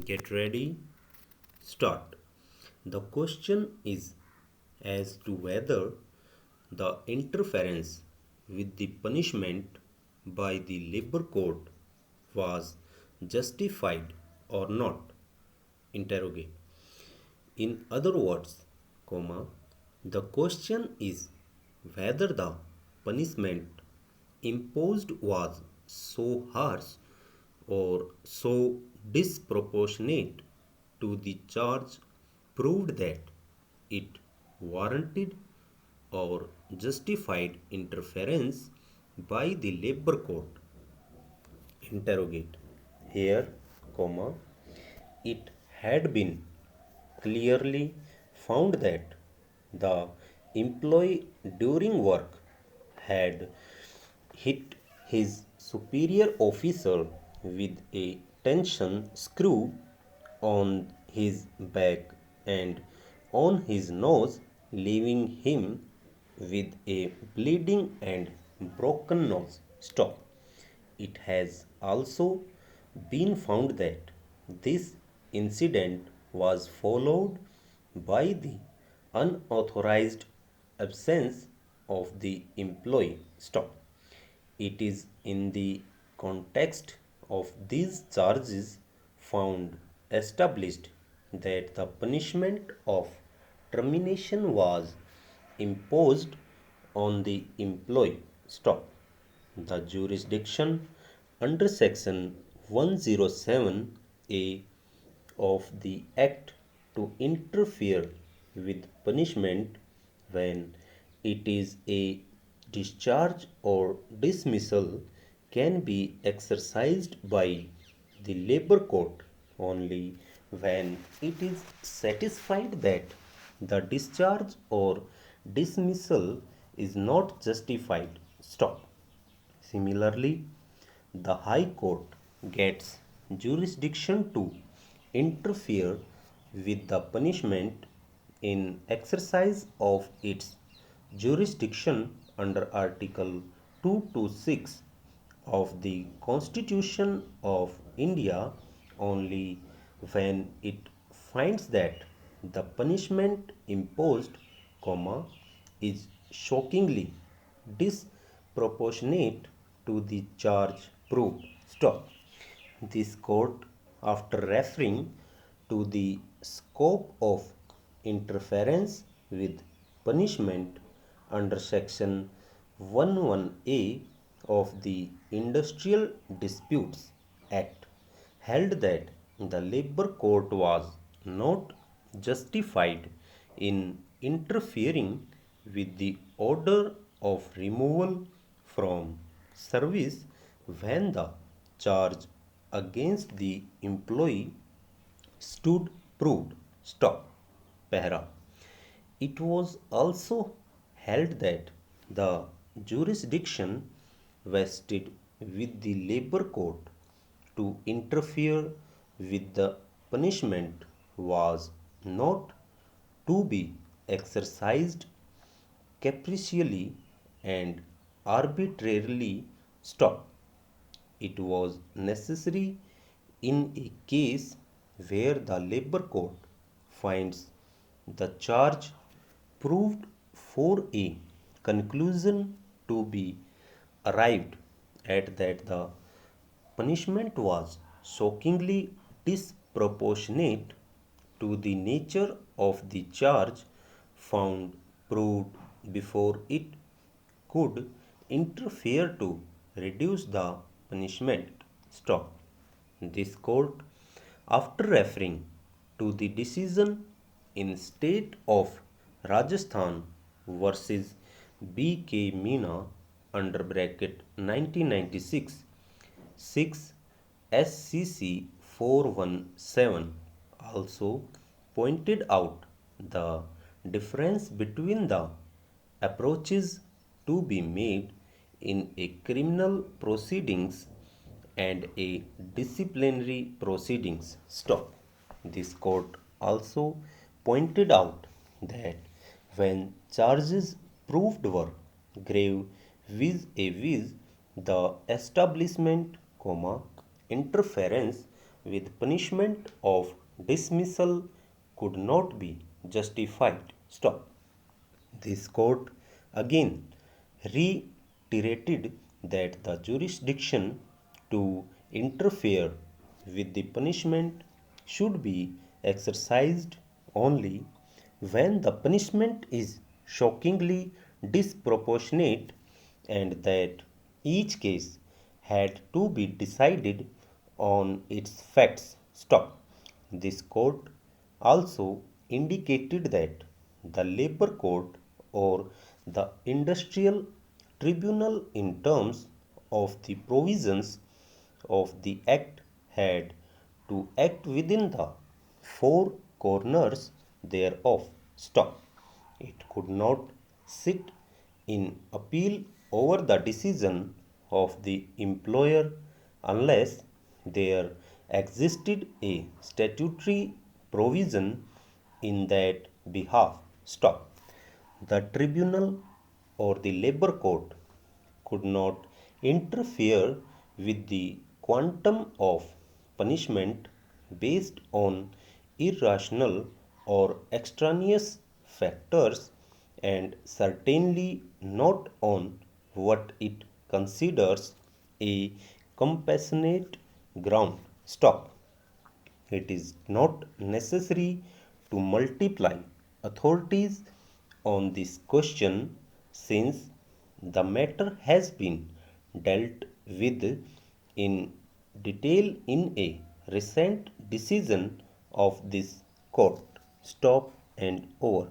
Get ready, start. The question is as to whether the interference with the punishment by the labor court was justified or not. Interrogate. In other words, comma, the question is whether the punishment imposed was so harsh or so disproportionate to the charge proved that it warranted or justified interference by the labor court. Interrogate. Here, comma, it had been clearly found that the employee during work had hit his superior officer with a tension screw on his back and on his nose, leaving him with a bleeding and broken nose. Stop. It has also been found that this incident was followed by the unauthorized absence of the employee. Stop. It is in the context of these charges found established that the punishment of termination was imposed on the employee. Stop. The jurisdiction under Section 107A of the Act to interfere with punishment when it is a discharge or dismissal can be exercised by the labor court only when it is satisfied that the discharge or dismissal is not justified. Stop. Similarly, the High Court gets jurisdiction to interfere with the punishment in exercise of its jurisdiction under Article 226 of the Constitution of India only when it finds that the punishment imposed, comma, is shockingly disproportionate to the charge proved. Stop. This court, after referring to the scope of interference with punishment under Section 11A of the Industrial Disputes Act, held that the labor court was not justified in interfering with the order of removal from service when the charge against the employee stood proved. Stop. Para. It was also held that the jurisdiction vested with the labor court to interfere with the punishment was not to be exercised capriciously and arbitrarily. Stop. It was necessary in a case where the labor court finds the charge proved for a conclusion to be arrived at that the punishment was shockingly disproportionate to the nature of the charge found proved before it could interfere to reduce the punishment. Stop. This court, after referring to the decision in State of Rajasthan versus B.K. Meena under bracket 1996 6 SCC 417, also pointed out the difference between the approaches to be made in a criminal proceedings and a disciplinary proceedings. Stop. This court also pointed out that when charges proved were grave vis-a-vis the establishment, comma, interference with punishment of dismissal could not be justified. Stop. This court again reiterated that the jurisdiction to interfere with the punishment should be exercised only when the punishment is shockingly disproportionate and that each case had to be decided on its facts. Stop. This court also indicated that the labor court or the industrial tribunal, in terms of the provisions of the act, had to act within the four corners thereof. Stop. It could not sit in appeal over the decision of the employer unless there existed a statutory provision in that behalf. Stop. The tribunal or the labor court could not interfere with the quantum of punishment based on irrational or extraneous factors and certainly not on what it considers a compassionate ground. Stop. It is not necessary to multiply authorities on this question since the matter has been dealt with in detail in a recent decision of this court. Stop and over.